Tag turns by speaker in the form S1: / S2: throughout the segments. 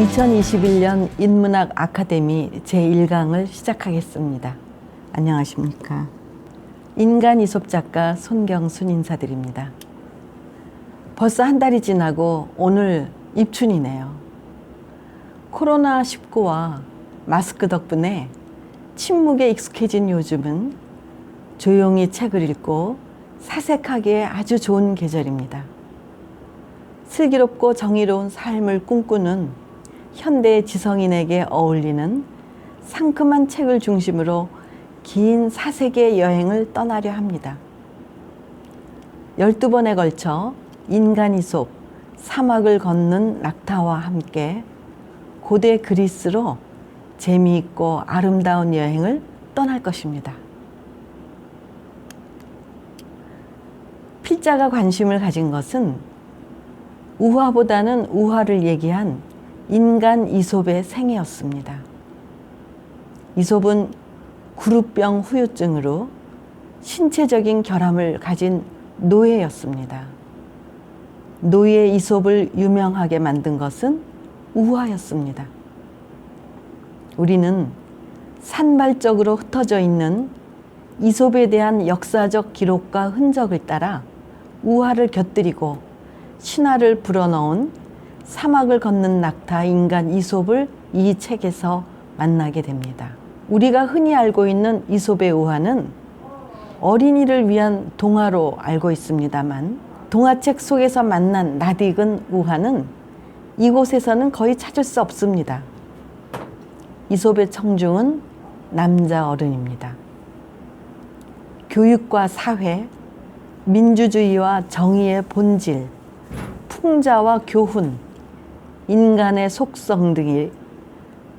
S1: 2021년 인문학 아카데미 제1강을 시작하겠습니다. 안녕하십니까. 인간 이솝 작가 손경순 인사드립니다. 벌써 한 달이 지나고 오늘 입춘이네요. 코로나19와 마스크 덕분에 침묵에 익숙해진 요즘은 조용히 책을 읽고 사색하기에 아주 좋은 계절입니다. 슬기롭고 정의로운 삶을 꿈꾸는 현대 지성인에게 어울리는 상큼한 책을 중심으로 긴 사색의 여행을 떠나려 합니다. 12번에 걸쳐 인간 이솝, 사막을 걷는 낙타와 함께 고대 그리스로 재미있고 아름다운 여행을 떠날 것입니다. 필자가 관심을 가진 것은 우화보다는 우화를 얘기한 인간 이솝의 생애였습니다. 이솝은 구루병 후유증으로 신체적인 결함을 가진 노예였습니다. 노예 이솝을 유명하게 만든 것은 우화였습니다. 우리는 산발적으로 흩어져 있는 이솝에 대한 역사적 기록과 흔적을 따라 우화를 곁들이고 신화를 불어넣은 사막을 걷는 낙타 인간 이솝을 이 책에서 만나게 됩니다. 우리가 흔히 알고 있는 이솝의 우화는 어린이를 위한 동화로 알고 있습니다만 동화책 속에서 만난 낯익은 우화는 이곳에서는 거의 찾을 수 없습니다. 이솝의 청중은 남자 어른입니다. 교육과 사회, 민주주의와 정의의 본질, 풍자와 교훈, 인간의 속성 등이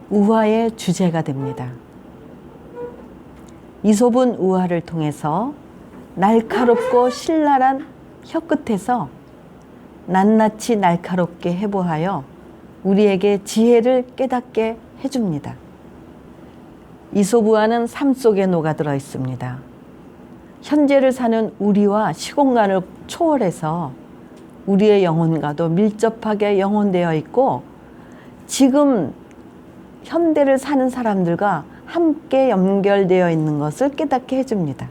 S1: 우화의 주제가 됩니다. 이솝은 우화를 통해서 날카롭고 신랄한 혀끝에서 낱낱이 날카롭게 해부하여 우리에게 지혜를 깨닫게 해줍니다. 이솝 우화는 삶 속에 녹아들어 있습니다. 현재를 사는 우리와 시공간을 초월해서 우리의 영혼과도 밀접하게 연결되어 있고 지금 현대를 사는 사람들과 함께 연결되어 있는 것을 깨닫게 해줍니다.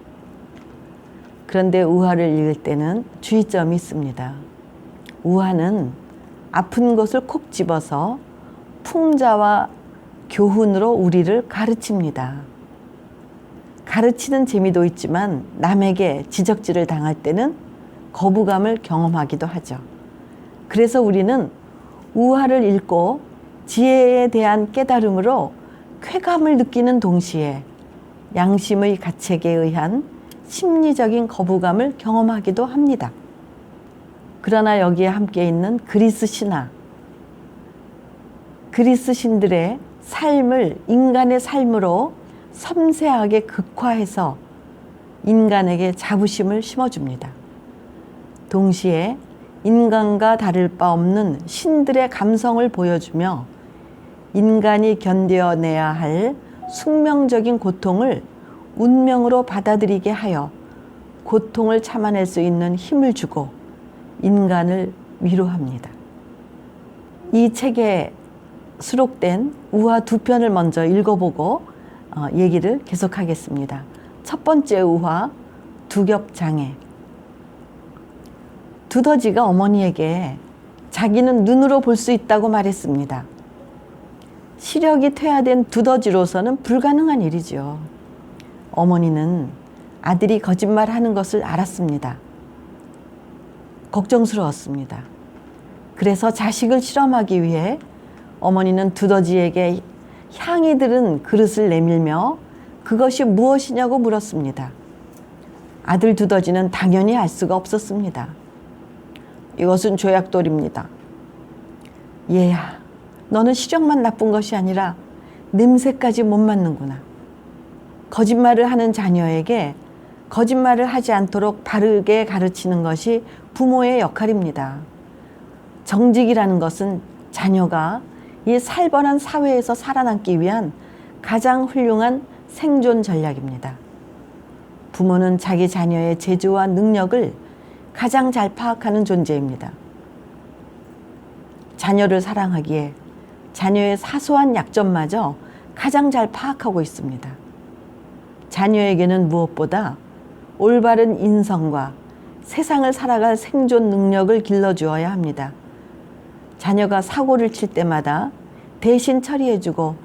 S1: 그런데 우화를 읽을 때는 주의점이 있습니다. 우화는 아픈 것을 콕 집어서 풍자와 교훈으로 우리를 가르칩니다. 가르치는 재미도 있지만 남에게 지적질을 당할 때는 거부감을 경험하기도 하죠. 그래서 우리는 우화를 읽고 지혜에 대한 깨달음으로 쾌감을 느끼는 동시에 양심의 가책에 의한 심리적인 거부감을 경험하기도 합니다. 그러나 여기에 함께 있는 그리스 신화, 그리스 신들의 삶을 인간의 삶으로 섬세하게 극화해서 인간에게 자부심을 심어줍니다. 동시에 인간과 다를 바 없는 신들의 감성을 보여주며 인간이 견뎌내야 할 숙명적인 고통을 운명으로 받아들이게 하여 고통을 참아낼 수 있는 힘을 주고 인간을 위로합니다. 이 책에 수록된 우화 두 편을 먼저 읽어보고 얘기를 계속하겠습니다. 첫 번째 우화, 두겹장애. 두더지가 어머니에게 자기는 눈으로 볼 수 있다고 말했습니다. 시력이 퇴화된 두더지로서는 불가능한 일이죠. 어머니는 아들이 거짓말하는 것을 알았습니다. 걱정스러웠습니다. 그래서 자식을 실험하기 위해 어머니는 두더지에게 향이 들은 그릇을 내밀며 그것이 무엇이냐고 물었습니다. 아들 두더지는 당연히 알 수가 없었습니다. 이것은 조약돌입니다. 얘야, 너는 시력만 나쁜 것이 아니라 냄새까지 못 맡는구나. 거짓말을 하는 자녀에게 거짓말을 하지 않도록 바르게 가르치는 것이 부모의 역할입니다. 정직이라는 것은 자녀가 이 살벌한 사회에서 살아남기 위한 가장 훌륭한 생존 전략입니다. 부모는 자기 자녀의 재주와 능력을 가장 잘 파악하는 존재입니다. 자녀를 사랑하기에 자녀의 사소한 약점마저 가장 잘 파악하고 있습니다. 자녀에게는 무엇보다 올바른 인성과 세상을 살아갈 생존 능력을 길러주어야 합니다. 자녀가 사고를 칠 때마다 대신 처리해주고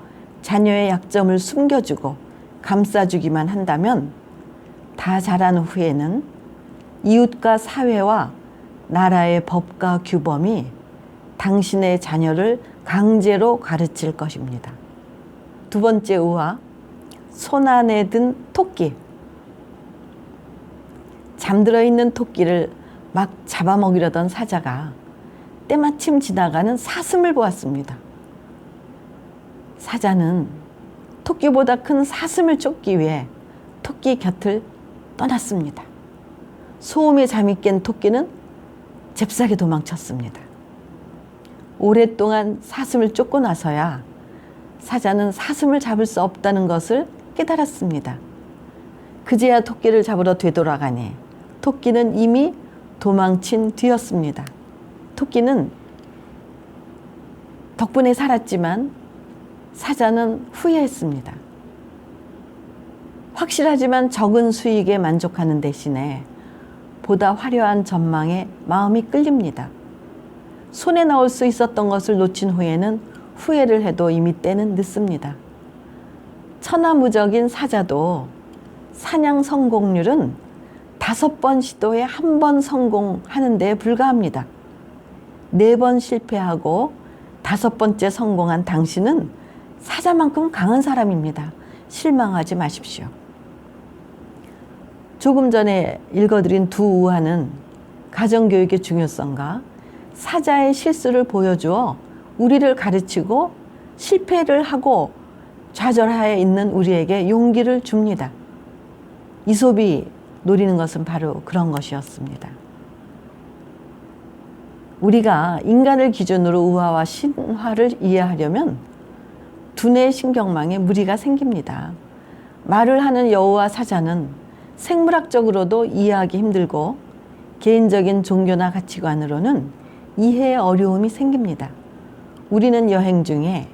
S1: 자녀의 약점을 숨겨주고 감싸주기만 한다면 다 자란 후에는 이웃과 사회와 나라의 법과 규범이 당신의 자녀를 강제로 가르칠 것입니다. 두 번째 우화, 손 안에 든 토끼. 잠들어 있는 토끼를 막 잡아먹이려던 사자가 때마침 지나가는 사슴을 보았습니다. 사자는 토끼보다 큰 사슴을 쫓기 위해 토끼 곁을 떠났습니다. 소음에 잠이 깬 토끼는 잽싸게 도망쳤습니다. 오랫동안 사슴을 쫓고 나서야 사자는 사슴을 잡을 수 없다는 것을 깨달았습니다. 그제야 토끼를 잡으러 되돌아가니 토끼는 이미 도망친 뒤였습니다. 토끼는 덕분에 살았지만 사자는 후회했습니다. 확실하지만 적은 수익에 만족하는 대신에 보다 화려한 전망에 마음이 끌립니다. 손에 넣을 수 있었던 것을 놓친 후에는 후회를 해도 이미 때는 늦습니다. 천하무적인 사자도 사냥 성공률은 5번 시도에 1번 성공하는 데 불과합니다. 4번 실패하고 5번째 성공한 당신은 사자만큼 강한 사람입니다. 실망하지 마십시오. 조금 전에 읽어드린 두 우화는 가정교육의 중요성과 사자의 실수를 보여주어 우리를 가르치고 실패를 하고 좌절하에 있는 우리에게 용기를 줍니다. 이솝이 노리는 것은 바로 그런 것이었습니다. 우리가 인간을 기준으로 우화와 신화를 이해하려면 두뇌 신경망에 무리가 생깁니다. 말을 하는 여우와 사자는 생물학적으로도 이해하기 힘들고 개인적인 종교나 가치관으로는 이해에 어려움이 생깁니다. 우리는 여행 중에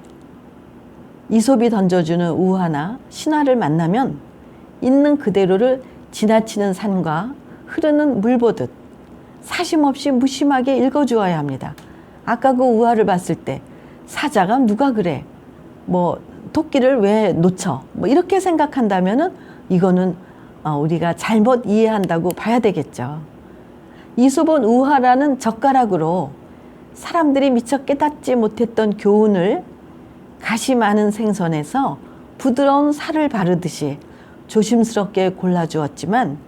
S1: 이솝이 던져주는 우화나 신화를 만나면 있는 그대로를 지나치는 산과 흐르는 물 보듯 사심없이 무심하게 읽어주어야 합니다. 아까 그 우화를 봤을 때 사자가 누가 그래? 토끼를 왜 놓쳐? 이렇게 생각한다면은 이거는 우리가 잘못 이해한다고 봐야 되겠죠. 이솝은 우화라는 젓가락으로 사람들이 미처 깨닫지 못했던 교훈을 가시 많은 생선에서 부드러운 살을 바르듯이 조심스럽게 골라주었지만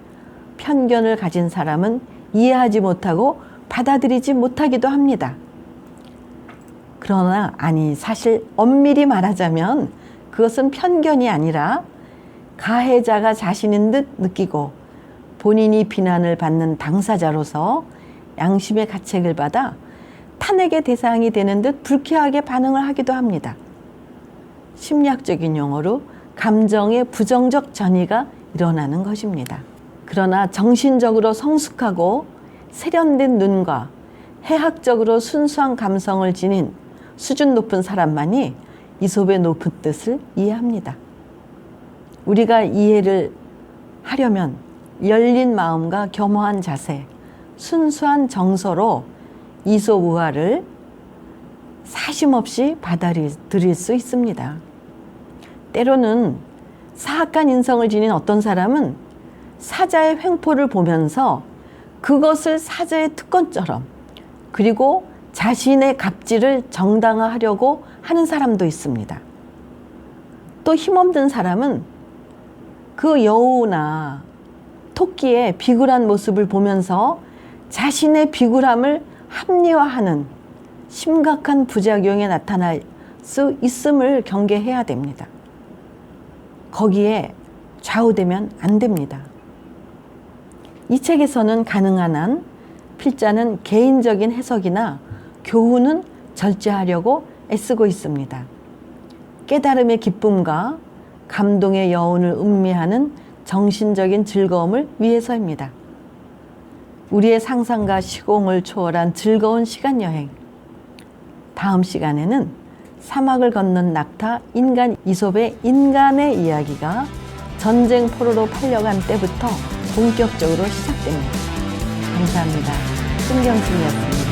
S1: 편견을 가진 사람은 이해하지 못하고 받아들이지 못하기도 합니다. 그러나 사실 엄밀히 말하자면 그것은 편견이 아니라 가해자가 자신인 듯 느끼고 본인이 비난을 받는 당사자로서 양심의 가책을 받아 탄핵의 대상이 되는 듯 불쾌하게 반응을 하기도 합니다. 심리학적인 용어로 감정의 부정적 전이가 일어나는 것입니다. 그러나 정신적으로 성숙하고 세련된 눈과 해학적으로 순수한 감성을 지닌 수준 높은 사람만이 이솝의 높은 뜻을 이해합니다. 우리가 이해를 하려면 열린 마음과 겸허한 자세, 순수한 정서로 이솝 우화를 사심 없이 받아들일 수 있습니다. 때로는 사악한 인성을 지닌 어떤 사람은 사자의 횡포를 보면서 그것을 사자의 특권처럼 그리고 자신의 갑질을 정당화하려고 하는 사람도 있습니다. 또 힘없는 사람은 그 여우나 토끼의 비굴한 모습을 보면서 자신의 비굴함을 합리화하는 심각한 부작용에 나타날 수 있음을 경계해야 됩니다. 거기에 좌우되면 안 됩니다. 이 책에서는 가능한 한 필자는 개인적인 해석이나 교훈은 절제하려고 애쓰고 있습니다. 깨달음의 기쁨과 감동의 여운을 음미하는 정신적인 즐거움을 위해서입니다. 우리의 상상과 시공을 초월한 즐거운 시간 여행. 다음 시간에는 사막을 건넌 낙타 인간 이솝의 인간의 이야기가 전쟁 포로로 팔려간 때부터 본격적으로 시작됩니다. 감사합니다. 신경순이었습니다.